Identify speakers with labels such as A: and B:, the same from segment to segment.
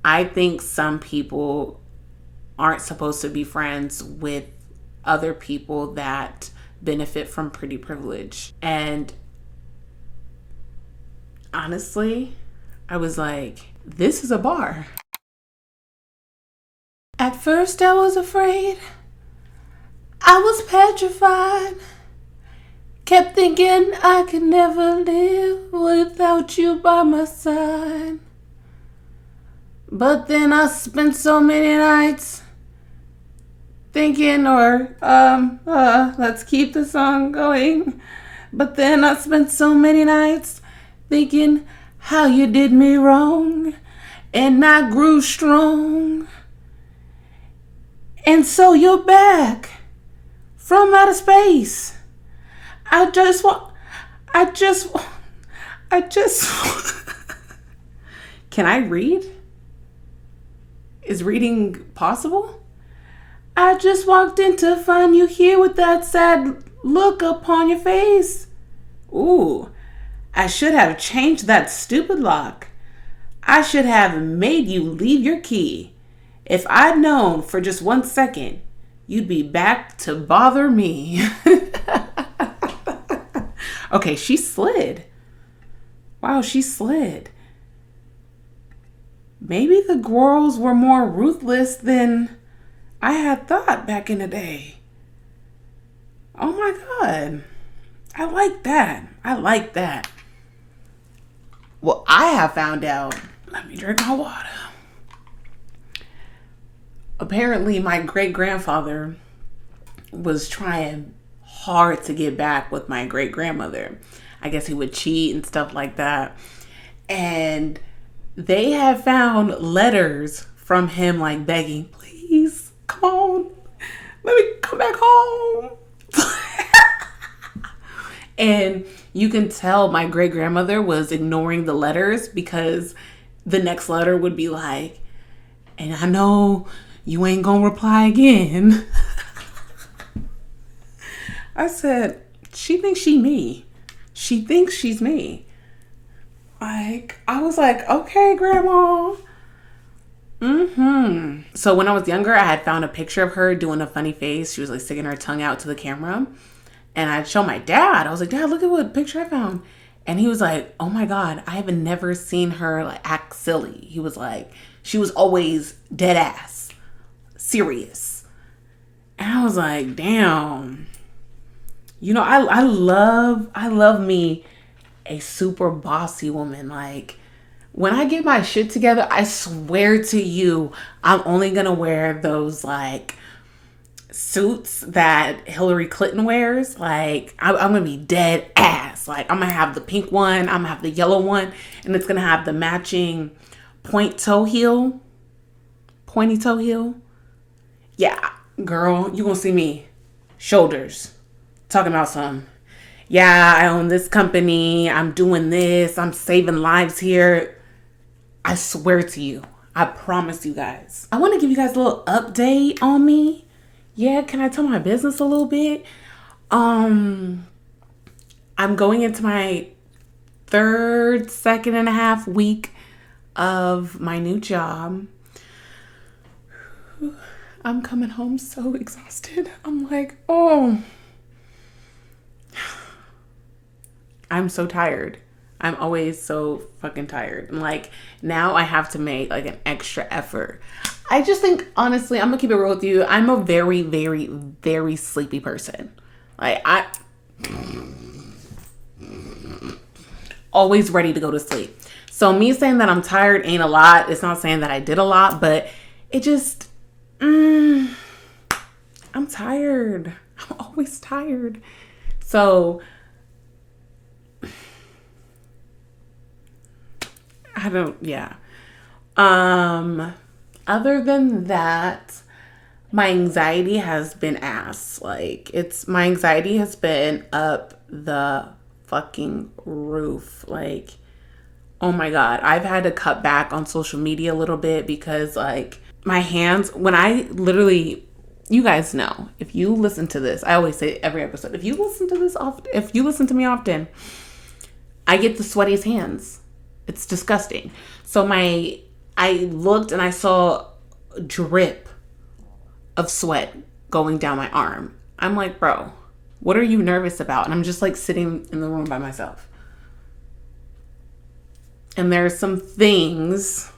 A: I think some people aren't supposed to be friends with other people that benefit from pretty privilege. And honestly, I was like, this is a bar. At first, I was afraid. I was petrified. Kept thinking I could never live without you by my side. But then I spent so many nights thinking, let's keep the song going. But then I spent so many nights thinking how you did me wrong. And I grew strong. And so you're back from outer space. I just Can I read? Is reading possible? I just walked in to find you here with that sad look upon your face. Ooh, I should have changed that stupid lock. I should have made you leave your key. If I'd known for just 1 second, you'd be back to bother me. Okay, she slid. Wow, she slid. Maybe the girls were more ruthless than I had thought back in the day. Oh my God. I like that. I like that. Well, I have found out. Let me drink my water. Apparently, my great-grandfather was trying hard to get back with my great-grandmother. I guess he would cheat and stuff like that. And they have found letters from him like begging, please, come on, let me come back home. And you can tell my great-grandmother was ignoring the letters because the next letter would be like, and I know you ain't gonna reply again. I said, she thinks she me. She thinks she's me. Like, I was like, okay, Grandma. So when I was younger, I had found a picture of her doing a funny face. She was like sticking her tongue out to the camera. And I'd show my dad. I was like, Dad, look at what picture I found. And he was like, oh my God, I have never seen her like act silly. He was like, she was always dead ass, serious. And I was like, damn. You know, I love me a super bossy woman. Like, when I get my shit together, I swear to you, I'm only gonna wear those like suits that Hillary Clinton wears. Like, I'm gonna be dead ass. Like, I'm gonna have the pink one, I'm gonna have the yellow one, and it's gonna have the matching pointy toe heel. Yeah, girl, you gonna see me shoulders talking about some. Yeah, I own this company. I'm doing this. I'm saving lives here. I swear to you. I promise you guys. I want to give you guys a little update on me. Yeah, can I tell my business a little bit? I'm going into my second and a half week of my new job. I'm coming home so exhausted. I'm like, oh, I'm so tired. I'm always so fucking tired. And like, now I have to make like an extra effort. I just think, honestly, I'm gonna keep it real with you. I'm a very, very, very sleepy person. Like, I always ready to go to sleep. So me saying that I'm tired ain't a lot. It's not saying that I did a lot, but it just, I'm tired. I'm always tired. So other than that, my anxiety has been ass. Like, my anxiety has been up the fucking roof. Like, oh my God, I've had to cut back on social media a little bit because like my hands, when I literally, you guys know, if you listen to this, I always say every episode, if you listen to me often, I get the sweatiest hands. It's disgusting. So I I looked and I saw a drip of sweat going down my arm. I'm like, bro, what are you nervous about? And I'm just like sitting in the room by myself. And there's some things,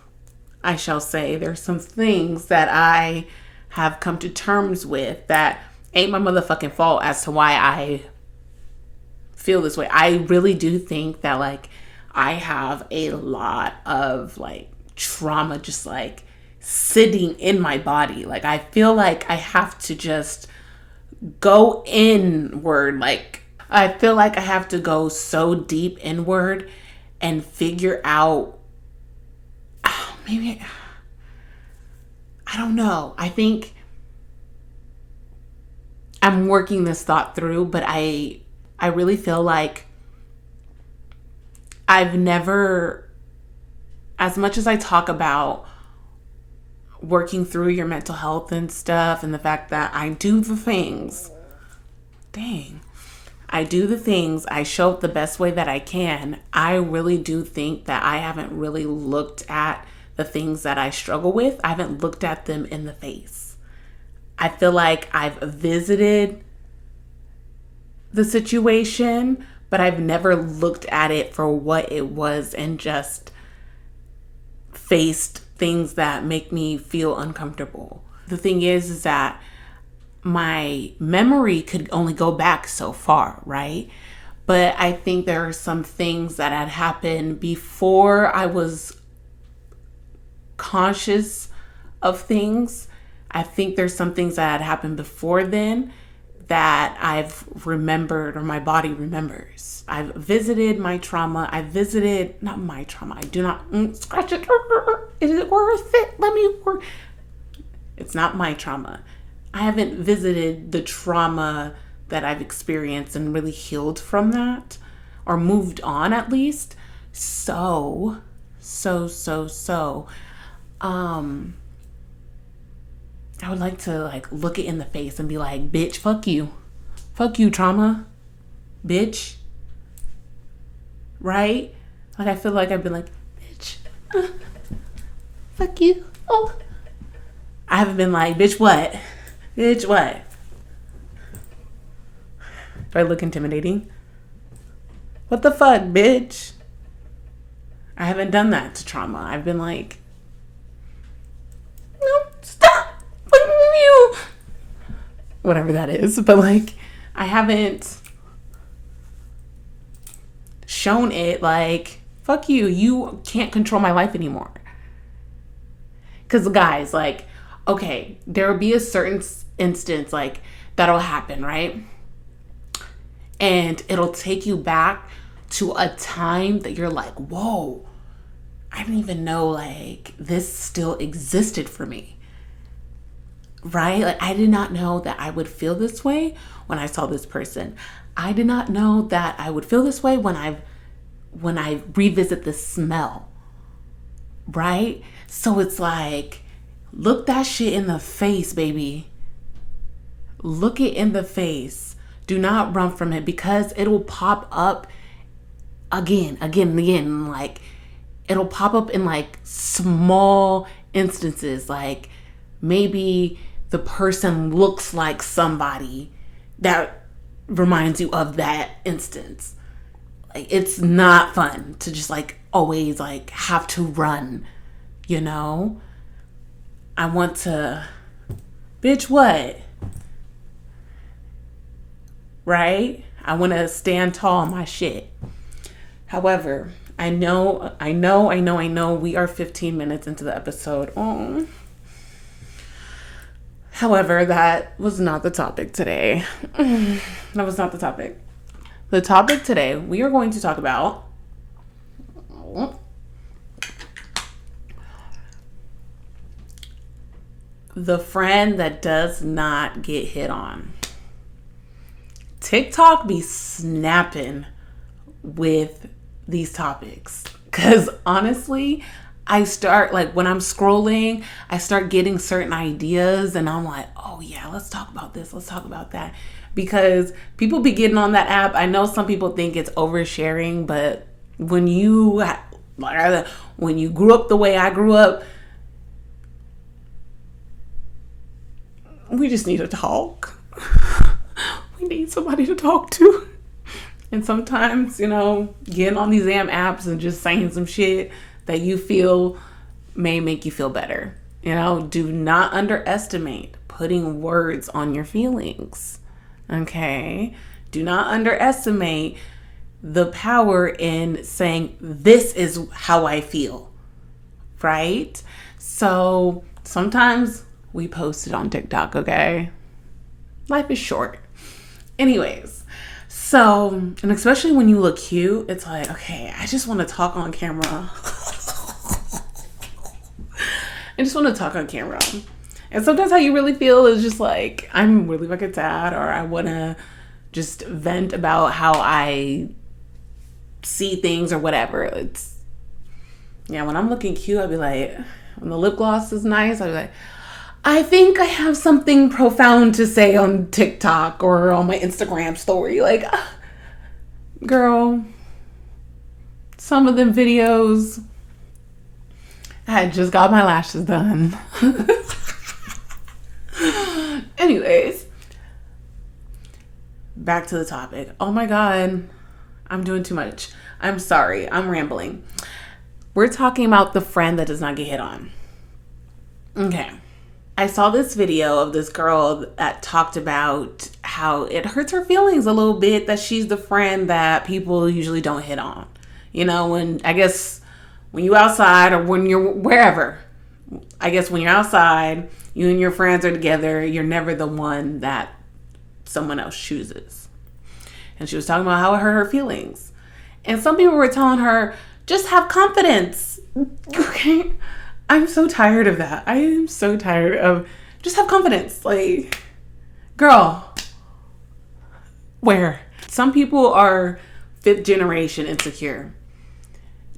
A: I shall say, there's some things that I have come to terms with that ain't my motherfucking fault as to why I feel this way. I really do think that like I have a lot of like trauma just like sitting in my body. Like I feel like I have to just go inward. Like I feel like I have to go so deep inward and figure out, maybe, I don't know. I think I'm working this thought through, but I really feel like I've never, as much as I talk about working through your mental health and stuff, and the fact that I do the things, I do the things, I show up the best way that I can. I really do think that I haven't really looked at the things that I struggle with. I haven't looked at them in the face. I feel like I've visited the situation, but I've never looked at it for what it was and just faced things that make me feel uncomfortable. The thing is that my memory could only go back so far, right? But I think there are some things that had happened before I was conscious of things. I think there's some things that had happened before then that I've remembered, or my body remembers. I've visited my trauma. I visited, not my trauma. I do not scratch it. Is it worth it? Let me work. It's not my trauma. I haven't visited the trauma that I've experienced and really healed from that, or moved on at least. So, I would like to like look it in the face and be like, bitch, fuck you. Fuck you, trauma. Bitch. Right? Like I feel like I've been like, bitch. Fuck you. Oh. I haven't been like, bitch, what? Bitch, what? Do I look intimidating? What the fuck, bitch? I haven't done that to trauma. I've been like, no, stop. You. Whatever that is. But like, I haven't shown it like, fuck you. You can't control my life anymore. Because guys, like, okay, there will be a certain instance like that'll happen, right? And it'll take you back to a time that you're like, whoa, I didn't even know like this still existed for me. Right? Like I did not know that I would feel this way when I saw this person. I did not know that I would feel this way when I revisit the smell. Right? So it's like, look that shit in the face, baby. Look it in the face. Do not run from it, because it'll pop up again. Like it'll pop up in like small instances. Like maybe the person looks like somebody that reminds you of that instance. Like it's not fun to just like always like have to run, you know? I want to, bitch, what? Right? I want to stand tall on my shit. However, I know we are 15 minutes into the episode. Oh. However, that was not the topic today. That was not the topic. The topic today, we are going to talk about the friend that does not get hit on. TikTok be snapping with these topics. Because honestly, I start, like, when I'm scrolling, I start getting certain ideas and I'm like, oh yeah, let's talk about this. Let's talk about that. Because people be getting on that app. I know some people think it's oversharing, but when you grew up the way I grew up, we just need to talk. We need somebody to talk to. And sometimes, getting on these damn apps and just saying some shit that you feel may make you feel better. Do not underestimate putting words on your feelings. Okay? Do not underestimate the power in saying, this is how I feel. Right? So sometimes we post it on TikTok, okay? Life is short. Anyways, so, and especially when you look cute, it's like, okay, I just want to talk on camera. I just want to talk on camera. And sometimes how you really feel is just like, I'm really fucking sad, or I want to just vent about how I see things or whatever. When I'm looking cute, I'll be like, when the lip gloss is nice, I'll be like, I think I have something profound to say on TikTok or on my Instagram story. Like, girl, some of them videos, I had just got my lashes done. Anyways, back to the topic. Oh my God, I'm doing too much. I'm sorry, I'm rambling. We're talking about the friend that does not get hit on. Okay. I saw this video of this girl that talked about how it hurts her feelings a little bit that she's the friend that people usually don't hit on. When you outside or when you're wherever, I guess when you're outside, you and your friends are together, you're never the one that someone else chooses. And she was talking about how it hurt her feelings. And some people were telling her, just have confidence. Okay? I'm so tired of that. I am so tired of just have confidence. Like, girl, where? Some people are 5th generation insecure.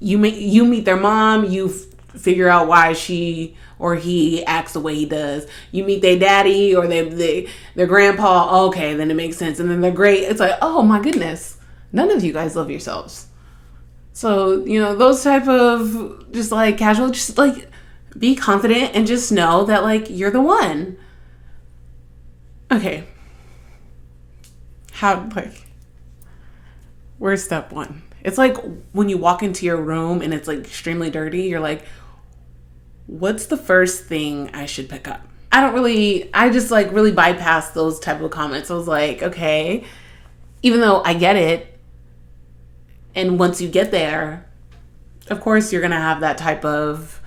A: You meet their mom, you figure out why she or he acts the way he does. You meet their daddy or their grandpa, okay, then it makes sense. And then they're great. It's like, oh my goodness, none of you guys love yourselves. So, those type of just like casual, just like be confident and just know that like you're the one. Okay. Where's step 1? It's like when you walk into your room and it's like extremely dirty, you're like, what's the first thing I should pick up? I just like really bypass those type of comments. I was like, okay, even though I get it, and once you get there, of course you're gonna have that type of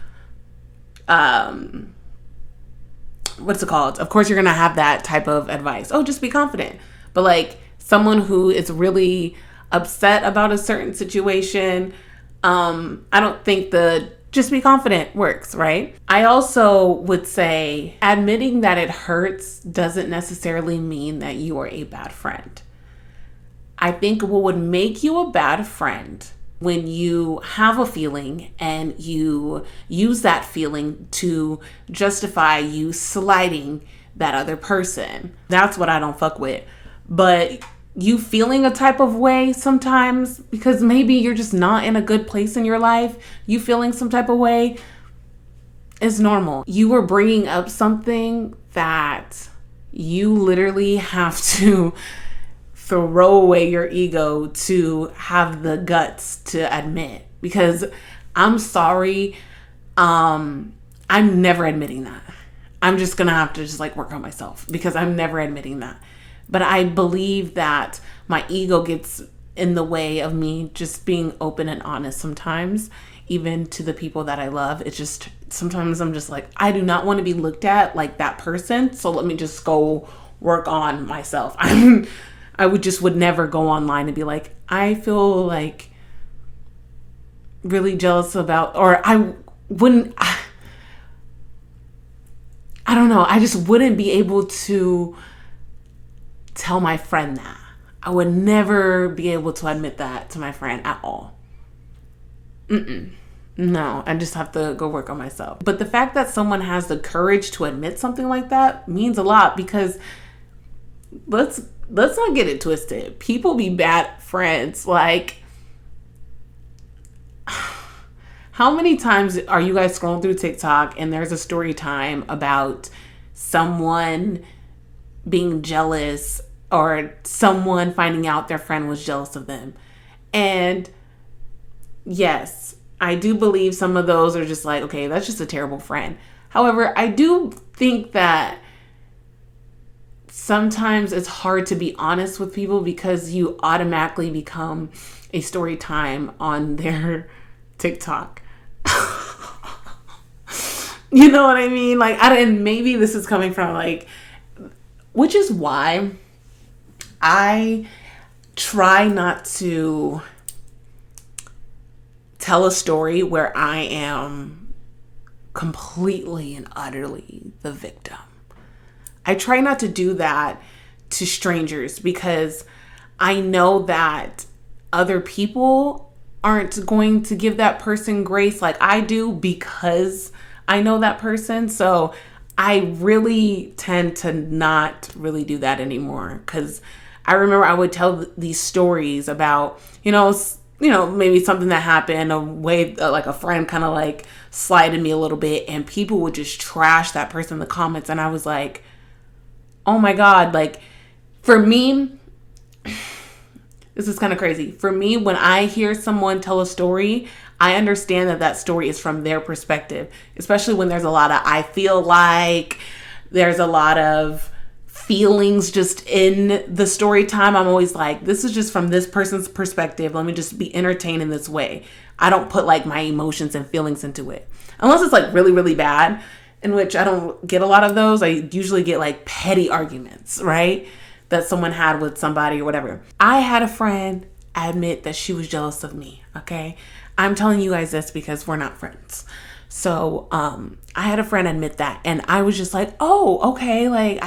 A: what's it called? Of course you're gonna have that type of advice. Oh, just be confident. But like someone who is really upset about a certain situation, I don't think the just be confident works, right? I also would say admitting that it hurts doesn't necessarily mean that you are a bad friend. I think what would make you a bad friend when you have a feeling and you use that feeling to justify you slighting that other person. That's what I don't fuck with. But you feeling a type of way sometimes because maybe you're just not in a good place in your life, you feeling some type of way is normal. You were bringing up something that you literally have to throw away your ego to have the guts to admit, because I'm sorry, I'm never admitting that. I'm just gonna have to just like work on myself because I'm never admitting that. But I believe that my ego gets in the way of me just being open and honest sometimes, even to the people that I love. It's just, sometimes I'm just like, I do not want to be looked at like that person. So let me just go work on myself. I would never go online and be like, I feel like really jealous about, or I don't know. I just wouldn't be able to tell my friend that. I would never be able to admit that to my friend at all. No, I just have to go work on myself. But the fact that someone has the courage to admit something like that means a lot, because let's not get it twisted. People be bad friends. Like, how many times are you guys scrolling through TikTok and there's a story time about someone being jealous or someone finding out their friend was jealous of them. And yes, I do believe some of those are just like, okay, that's just a terrible friend. However, I do think that sometimes it's hard to be honest with people because you automatically become a story time on their TikTok. You know what I mean? Like, and maybe this is coming from like, which is why I try not to tell a story where I am completely and utterly the victim. I try not to do that to strangers because I know that other people aren't going to give that person grace like I do because I know that person. So I really tend to not really do that anymore because I remember I would tell these stories about, maybe something that happened, a way like a friend kind of like slighted me a little bit, and people would just trash that person in the comments. And I was like, oh my God, like for me, this is kind of crazy. For me, when I hear someone tell a story, I understand that story is from their perspective, especially when there's a lot of, I feel like there's a lot of feelings just in the story time. I'm always like, this is just from this person's perspective. Let me just be entertained in this way. I don't put like my emotions and feelings into it. Unless it's like really, really bad, in which I don't get a lot of those. I usually get like petty arguments, right? That someone had with somebody or whatever. I had a friend admit that she was jealous of me, okay? I'm telling you guys this because we're not friends. So I had a friend admit that, and I was just like, oh, okay, like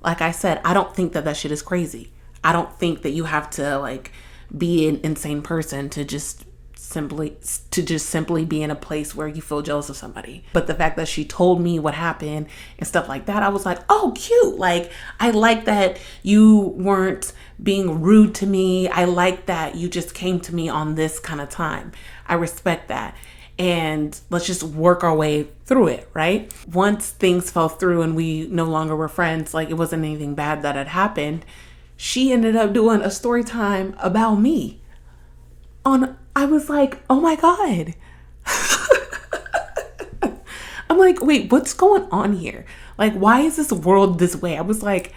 A: like I said, I don't think that shit is crazy. I don't think that you have to like be an insane person to just simply be in a place where you feel jealous of somebody. But the fact that she told me what happened and stuff like that, I was like, oh, cute. Like, I like that you weren't being rude to me. I like that you just came to me on this kind of time. I respect that. And let's just work our way through it, right? Once things fell through and we no longer were friends, like it wasn't anything bad that had happened, she ended up doing a story time about me. I was like, oh my God. I'm like, wait, what's going on here? Like, why is this world this way? I was like,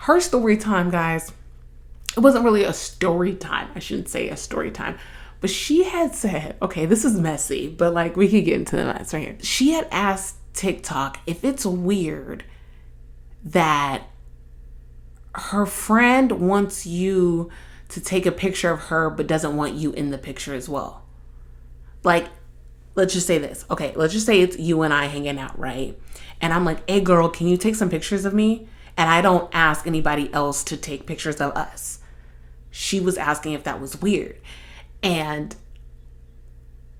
A: her story time, guys, it wasn't really a story time. I shouldn't say a story time. But she had said, okay, this is messy, but like we could get into the mess right here. She had asked TikTok if it's weird that her friend wants you to take a picture of her but doesn't want you in the picture as well. Like, let's just say this. Okay, let's just say it's you and I hanging out, right? And I'm like, hey girl, can you take some pictures of me? And I don't ask anybody else to take pictures of us. She was asking if that was weird. And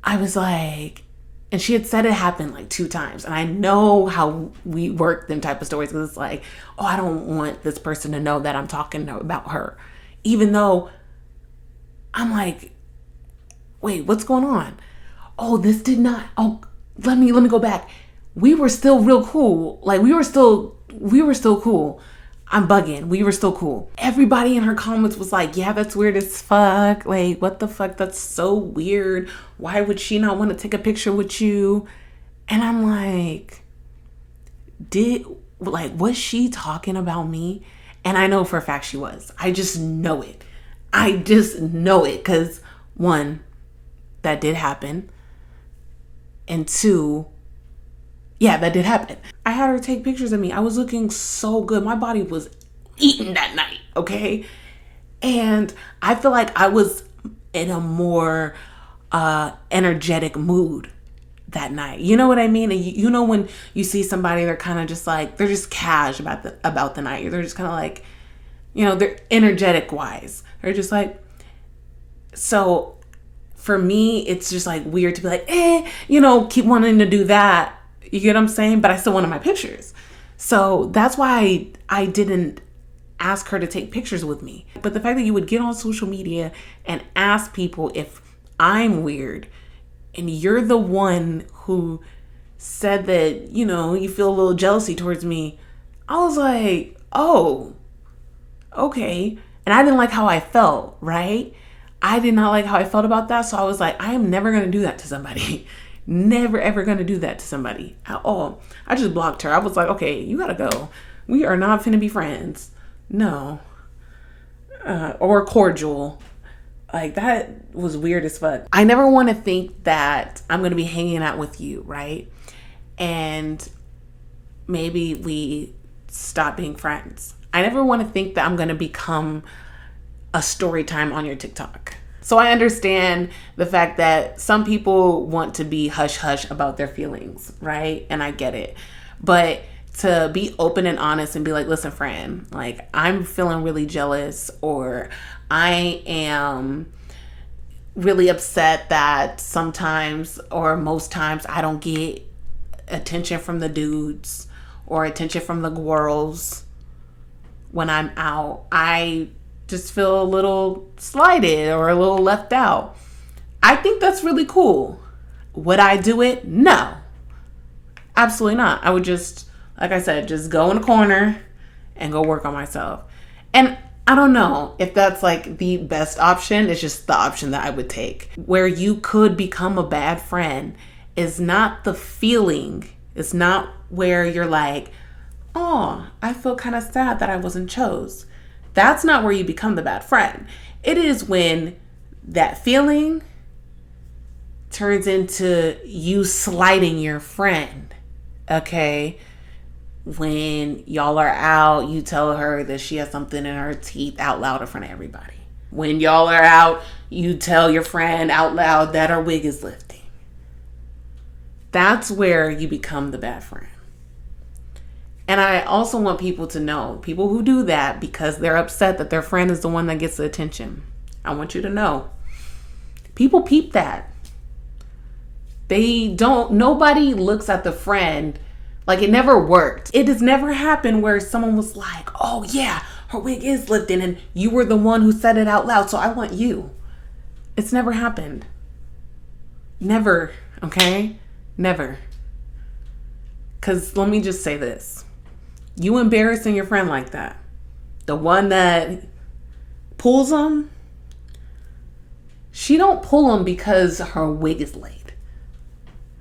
A: I was like, and she had said it happened like 2 times. And I know how we work them type of stories because it's like, oh, I don't want this person to know that I'm talking about her. Even though I'm like, wait, what's going on? Oh, this did not. Oh, let me go back. We were still real cool. Like we were still cool. I'm bugging. We were still cool. Everybody in her comments was like, yeah, that's weird as fuck. Like, what the fuck? That's so weird. Why would she not want to take a picture with you? And I'm like, was she talking about me? And I know for a fact she was. I just know it. Because 1, that did happen. And 2, yeah, that did happen. I had her take pictures of me. I was looking so good. My body was eating that night, okay? And I feel like I was in a more energetic mood that night. You know what I mean? And you know when you see somebody, they're kind of just like, they're just cash about the night. They're just kind of like, they're energetic wise. They're just like, so for me, it's just like weird to be like, keep wanting to do that. You get what I'm saying? But I still wanted my pictures. So that's why I didn't ask her to take pictures with me. But the fact that you would get on social media and ask people if I'm weird and you're the one who said that, you feel a little jealousy towards me, I was like, oh, okay. And I didn't like how I felt, right? I did not like how I felt about that. So I was like, I am never going to do that to somebody. Never, ever going to do that to somebody at all. I just blocked her. I was like, okay, you got to go. We are not finna be friends. No. Or cordial. Like, that was weird as fuck. I never want to think that I'm going to be hanging out with you, right? And maybe we stop being friends. I never want to think that I'm going to become a story time on your TikTok. So I understand the fact that some people want to be hush hush about their feelings, right? And I get it. But to be open and honest and be like, listen, friend, like, I'm feeling really jealous, or I am really upset that sometimes or most times I don't get attention from the dudes or attention from the girls when I'm out. I just feel a little slighted or a little left out. I think that's really cool. Would I do it? No. Absolutely not. I would just, like I said, just go in a corner and go work on myself. And I don't know if that's like the best option. It's just the option that I would take. Where you could become a bad friend is not the feeling. It's not where you're like, oh, I feel kind of sad that I wasn't chose. That's not where you become the bad friend. It is when that feeling turns into you slighting your friend. Okay? When y'all are out, you tell her that she has something in her teeth out loud in front of everybody. When y'all are out, you tell your friend out loud that her wig is lifting. That's where you become the bad friend. And I also want people to know, people who do that because they're upset that their friend is the one that gets the attention. I want you to know, people peep that. Nobody looks at the friend like it never worked. It has never happened where someone was like, oh yeah, her wig is lifting and you were the one who said it out loud, so I want you. It's never happened. Never, okay? Never. Because let me just say this. You embarrassing your friend like that, the one that pulls them, she don't pull them because her wig is laid.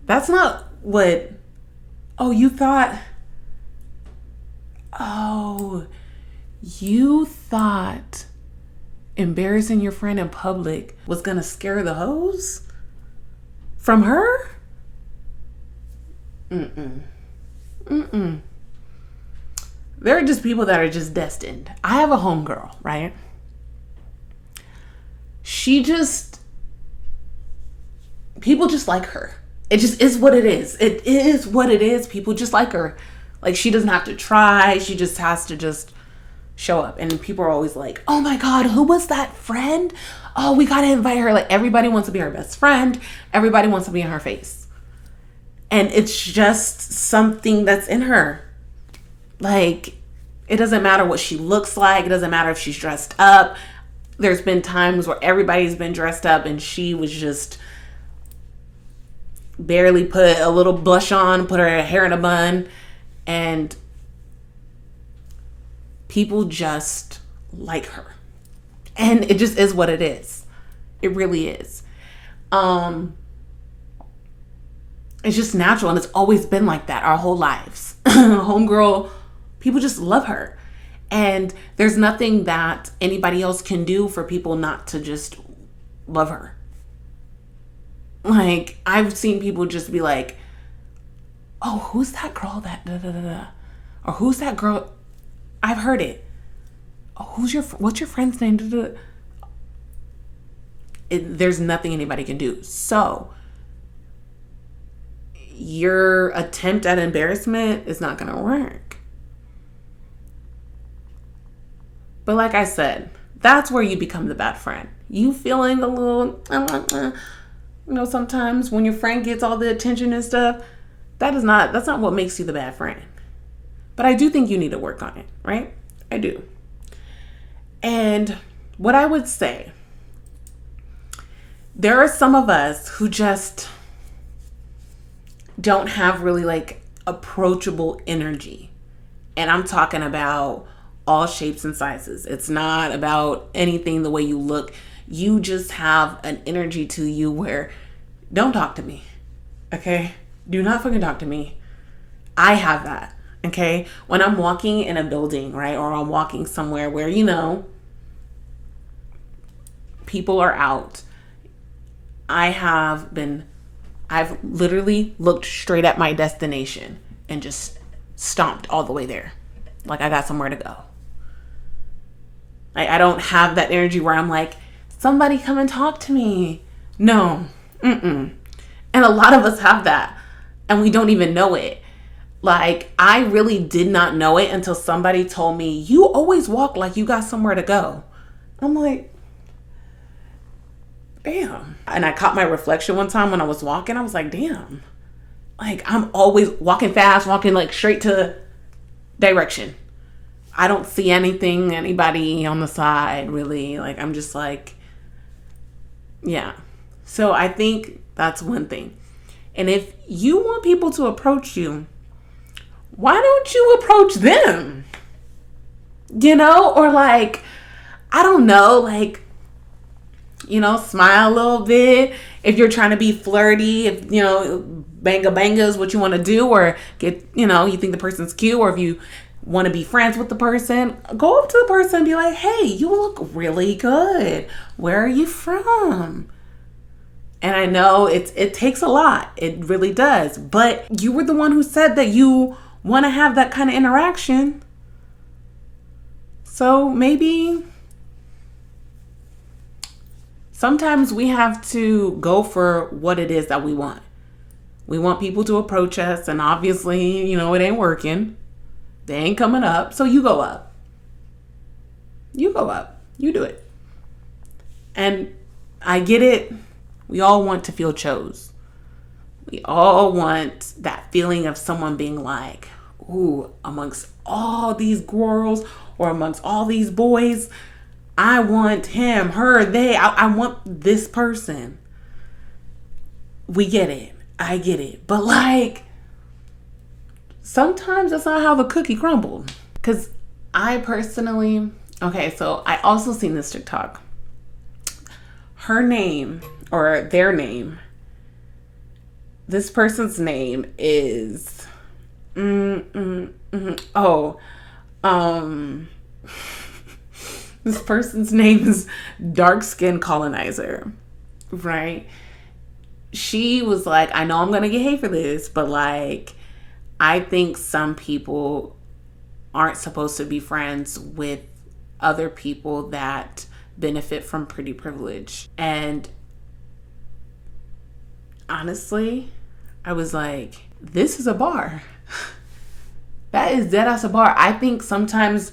A: That's not what, you thought embarrassing your friend in public was gonna scare the hoes from her? Mm-mm. There are just people that are just destined. I have a homegirl, right? People just like her. It just is what it is. It is what it is. People just like her. Like, she doesn't have to try. She just has to just show up. And people are always like, oh my God, who was that friend? Oh, we got to invite her. Like, everybody wants to be her best friend. Everybody wants to be in her face. And it's just something that's in her. Like, it doesn't matter what she looks like. It doesn't matter if she's dressed up. There's been times where everybody's been dressed up and she was just barely put a little blush on, put her hair in a bun, and people just like her. And it just is what it is. It really is. It's just natural, and it's always been like that our whole lives. Homegirl, people just love her. And there's nothing that anybody else can do for people not to just love her. Like, I've seen people just be like, oh, who's that girl that da da da da? Or who's that girl? I've heard it. Oh, what's your friend's name? Da, da, da. There's nothing anybody can do. So your attempt at embarrassment is not going to work. But like I said, that's where you become the bad friend. You feeling a little, sometimes when your friend gets all the attention and stuff, that's not what makes you the bad friend. But I do think you need to work on it, right? I do. And what I would say, there are some of us who just don't have really like approachable energy. And I'm talking about all shapes and sizes. It's not about anything the way you look. You just have an energy to you where don't talk to me. Okay? Do not fucking talk to me. I have that. Okay? When I'm walking in a building, right? Or I'm walking somewhere where, people are out. I've literally looked straight at my destination and just stomped all the way there. Like I got somewhere to go. I don't have that energy where I'm like, somebody come and talk to me. No. And a lot of us have that and we don't even know it. Like, I really did not know it until somebody told me, you always walk like you got somewhere to go. I'm like, damn. And I caught my reflection one time when I was walking. I was like, damn. Like, I'm always walking fast, walking like straight to direction. I don't see anybody on the side really. Like, I'm just like, yeah. So I think that's one thing. And if you want people to approach you, why don't you approach them? Or like, I don't know, like, smile a little bit. If you're trying to be flirty, if, banga banga is what you want to do, or get, you think the person's cute, or if you want to be friends with the person, go up to the person and be like, hey, you look really good. Where are you from? And I know it takes a lot. It really does. But you were the one who said that you want to have that kind of interaction. So maybe sometimes we have to go for what it is that we want. We want people to approach us, and obviously, it ain't working. They ain't coming up. So you go up. You go up. You do it. And I get it. We all want to feel chose. We all want that feeling of someone being like, ooh, amongst all these girls or amongst all these boys, I want him, her, they. I want this person. We get it. I get it. But like, sometimes that's not how the cookie crumbled. Because I personally, so I also seen this TikTok. Her name, or their name, this person's name is, this person's name is Dark Skin Colonizer, right? She was like, I know I'm going to get hate for this, but like, I think some people aren't supposed to be friends with other people that benefit from pretty privilege. And honestly, I was like, this is a bar. That is dead ass a bar. I think sometimes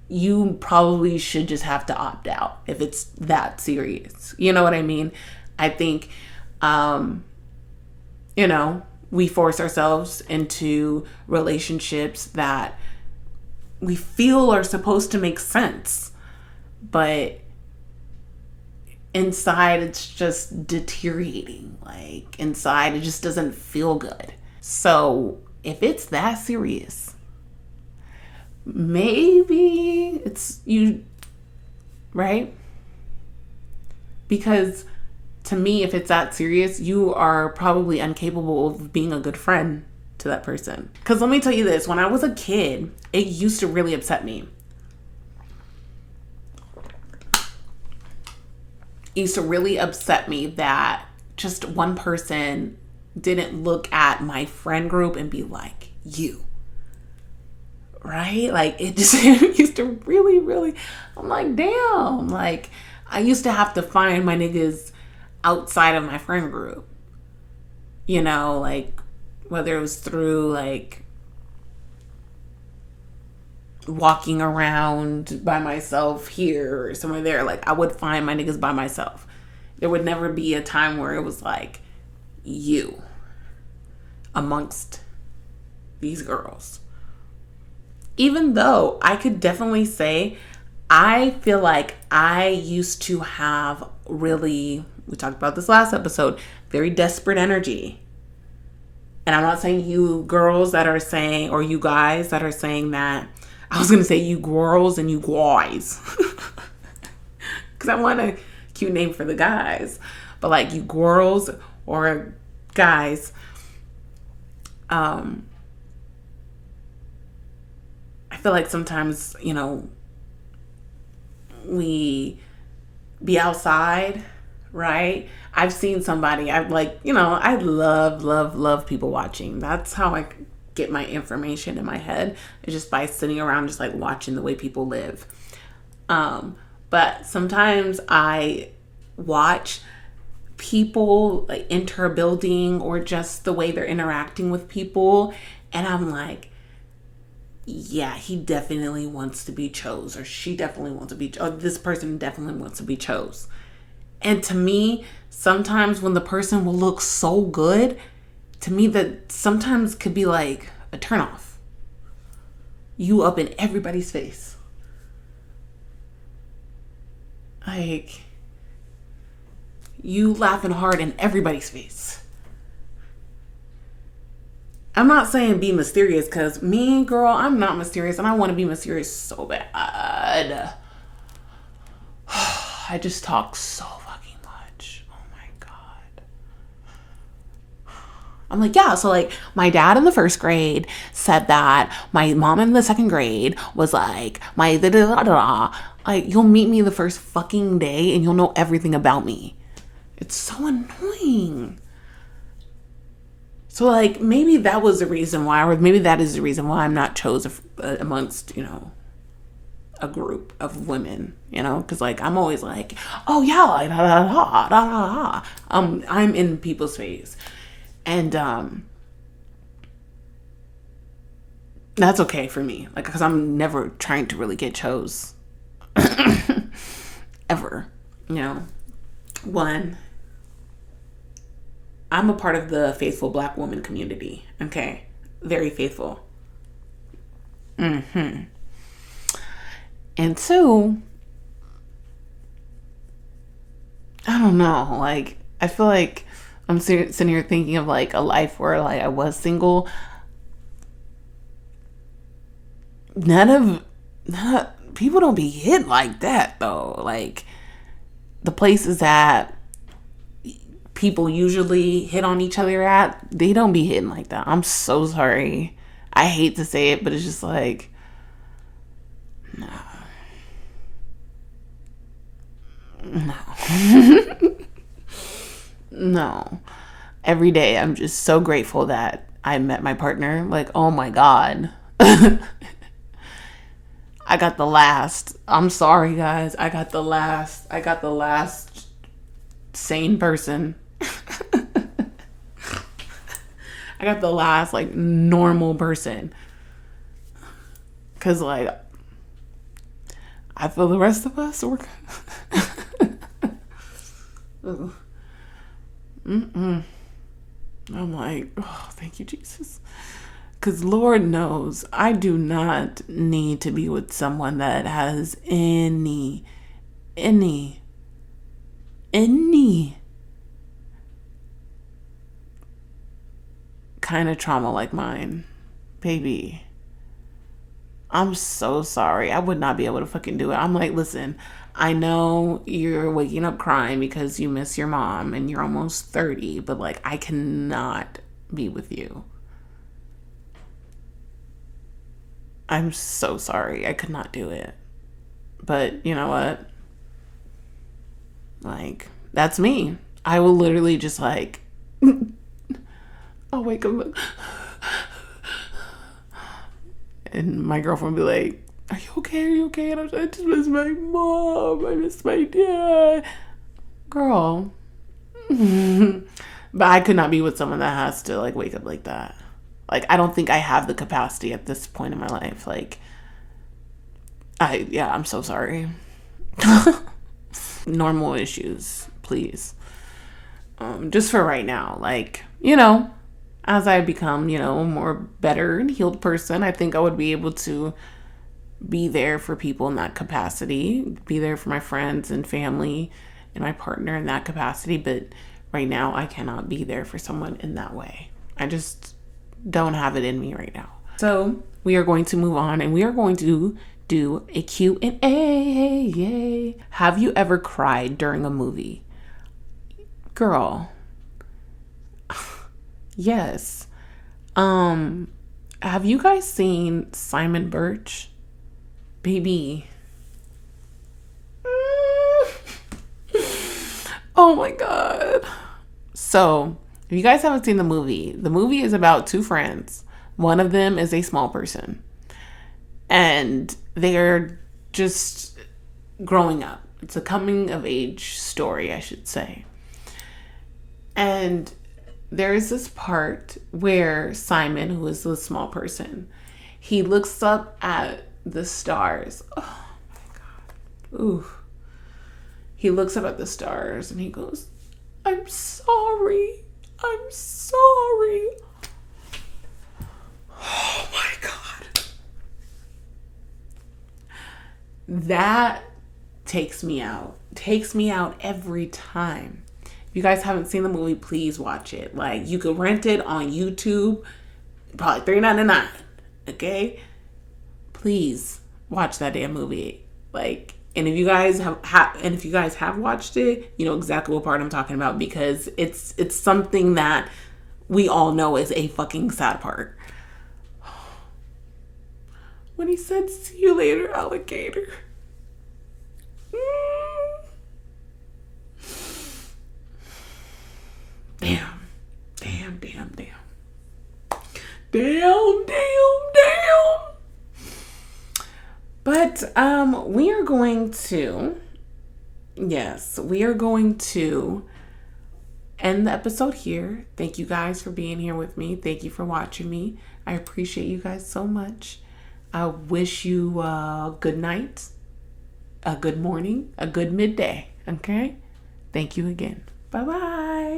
A: you probably should just have to opt out if it's that serious. You know what I mean? I think, we force ourselves into relationships that we feel are supposed to make sense, but inside it's just deteriorating. Like, inside it just doesn't feel good. So if it's that serious, maybe it's you, right? Because to me, if it's that serious, you are probably incapable of being a good friend to that person. Because let me tell you this, when I was a kid, it used to really upset me. It used to really upset me that just one person didn't look at my friend group and be like, you. Right? Like, it just used to really, I'm like, damn. Like, I used to have to find my niggas outside of my friend group. Like, whether it was through, like, walking around by myself here or somewhere there. Like, I would find my niggas by myself. There would never be a time where it was like, you amongst these girls. Even though I could definitely say, I feel like I used to have really, we talked about this last episode, very desperate energy. And I'm not saying you girls that are saying, or you guys that are saying that. I was going to say you girls and you guys. Because I want a cute name for the guys. But like you girls or guys, I feel like sometimes, we be outside, right? I've seen somebody, I love people watching. That's how I get my information in my head. It's just by sitting around just like watching the way people live. But sometimes I watch people like enter a building or just the way they're interacting with people, and I'm like, yeah, he definitely wants to be chose, or she definitely wants to be, or this person definitely wants to be chose. And to me, sometimes when the person will look so good, to me that sometimes could be like a turnoff. You up in everybody's face. Like, you laughing hard in everybody's face. I'm not saying be mysterious, because me, girl, I'm not mysterious, and I want to be mysterious so bad. I just talk so fucking much. Oh my God. I'm like, yeah, so like my dad in the first grade said that my mom in the second grade was like, my da da da da. Like, you'll meet me the first fucking day and you'll know everything about me. It's so annoying. So, like, maybe that was the reason why, or maybe that is the reason why I'm not chosen amongst, a group of women, because, like, I'm always like, oh, yeah, like, da, da, da, da, da, da. I'm in people's face. And that's okay for me, like, because I'm never trying to really get chose. Ever. One, I'm a part of the faithful Black woman community. Okay. Very faithful. And two, I don't know. Like, I feel like I'm sitting here thinking of like a life where like I was single. People don't be hit like that though. Like, the places that people usually hit on each other at, they don't be hitting like that. I'm so sorry. I hate to say it, but it's just like, no. No. Every day I'm just so grateful that I met my partner. Like, oh my God. I got the last. I'm sorry, guys. I got the last sane person. I got the last like normal person. Cause like I feel the rest of us were I'm like, oh, thank you, Jesus. Because Lord knows I do not need to be with someone that has any kind of trauma like mine. Baby, I'm so sorry. I would not be able to fucking do it. I'm like, listen, I know you're waking up crying because you miss your mom and you're almost 30, but like, I cannot be with you. I'm so sorry. I could not do it. But you know what? Like, that's me. I will literally just like, I'll wake up and my girlfriend will be like, are you okay? Are you okay? And I just miss my mom. I miss my dad. Girl. But I could not be with someone that has to like wake up like that. Like, I don't think I have the capacity at this point in my life. Like, I'm so sorry. Normal issues, please. Just for right now. Like, as I become, a more better and healed person, I think I would be able to be there for people in that capacity, be there for my friends and family and my partner in that capacity. But right now, I cannot be there for someone in that way. I just don't have it in me right now. So we are going to move on, and we are going to do a Q&A. Yay. Have you ever cried during a movie? Girl. Yes. Have you guys seen Simon Birch? Baby. Oh my God. So, if you guys haven't seen the movie is about two friends. One of them is a small person. And they're just growing up. It's a coming of age story, I should say. And there is this part where Simon, who is the small person, he looks up at the stars. Oh my God. Ooh. He looks up at the stars and he goes, I'm sorry. I'm sorry. Oh my God. That takes me out. Takes me out every time. If you guys haven't seen the movie, please watch it. Like, you could rent it on YouTube, probably $3.99. Okay? Please watch that damn movie. Like, and if you guys have watched it, you know exactly what part I'm talking about, because it's something that we all know is a fucking sad part. When he said, "See you later, alligator." Damn. Damn, damn, damn. Damn, damn, damn. But we are going to end the episode here. Thank you guys for being here with me. Thank you for watching me. I appreciate you guys so much. I wish you a good night, a good morning, a good midday. Okay? Thank you again. Bye-bye.